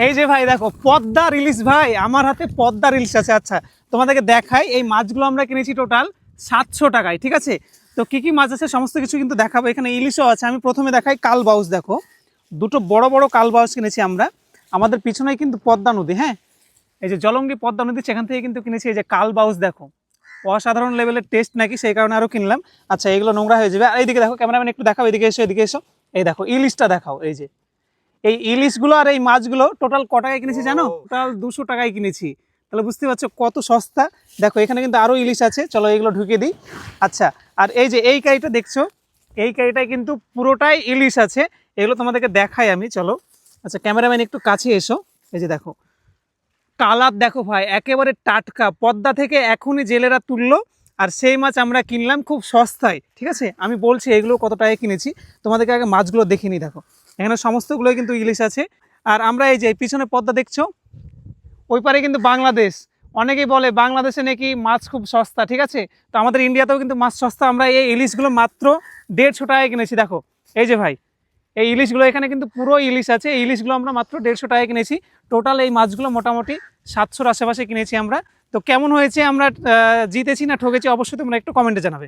এই যে ভাই দেখো পদ্মা ইলিশ ভাই, আমার হাতে পদ্মা ইলিশ আছে। আচ্ছা তোমাদেরকে দেখাই, এই মাছগুলো আমরা কিনেছি টোটাল 700 টাকায়, ঠিক আছে। তো কি কি মাছ আছে সমস্ত কিছু কিন্তু দেখাবো, এখানে ইলিশও আছে। আমি প্রথমে দেখাই কালবাউস, দেখো দুটো বড় বড় কালবাউস কিনেছি আমরা। আমাদের পিছনেই কিন্তু পদ্মা নদী, হ্যাঁ এই যে জলঙ্গি পদ্মা নদী, সেখান থেকে কিন্তু কিনেছি। এই যে কালবাউস দেখো, অসাধারণ লেভেলের টেস্ট নাকি, সেই কারণে আরও কিনলাম। আচ্ছা এগুলো নোংরা হয়ে যাবে। আর এইদিকে দেখো ক্যামেরাম্যান একটু দেখাও, এদিকে এসো এদিকে এসো। এই দেখো ইলিশটা দেখাও, এই যে এই ইলিশগুলো আর এই মাছগুলো টোটাল ক টাকায় কিনেছি জানো? টোটাল 200 টাকায় কিনেছি। তাহলে বুঝতে পারছো কত সস্তা। দেখো এখানে কিন্তু আরও ইলিশ আছে, চলো এগুলো ঢুকিয়ে দিই। আচ্ছা আর এই যে এই কারিটা দেখছো, এই কারিটায় কিন্তু পুরোটাই ইলিশ আছে। এগুলো তোমাদেরকে দেখাই আমি, চলো। আচ্ছা ক্যামেরাম্যান একটু কাছে এসো। এই যে দেখো কালার দেখো ভাই, একেবারে টাটকা, পদ্মা থেকে এখনই জেলেরা তুললো। আর সেই মাছ আমরা কিনলাম খুব সস্তায়, ঠিক আছে। আমি বলছি এগুলো কত টাকায় কিনেছি, তোমাদেরকে আগে মাছগুলো দেখে নিই। দেখো এখানে সমস্তগুলোই কিন্তু ইলিশ আছে। আর আমরা এই যে পিছনে পদ্মা দেখছো, ওই পারে কিন্তু বাংলাদেশ। অনেকেই বলে বাংলাদেশে নাকি মাছ খুব সস্তা, ঠিক আছে। তো আমাদের ইন্ডিয়াতেও কিন্তু মাছ সস্তা। আমরা এই ইলিশগুলো মাত্র 150 টাকায় কিনেছি। দেখো এই যে ভাই, এই ইলিশগুলো এখানে কিন্তু পুরো ইলিশ আছে। এই ইলিশগুলো আমরা মাত্র 150 টাকায় কিনেছি। টোটাল এই মাছগুলো মোটামুটি 700-র আশেপাশে কিনেছি আমরা। তো কেমন হয়েছে, আমরা জিতেছি না ঠকেছি, অবশ্যই তোমরা একটু কমেন্টে জানাবে।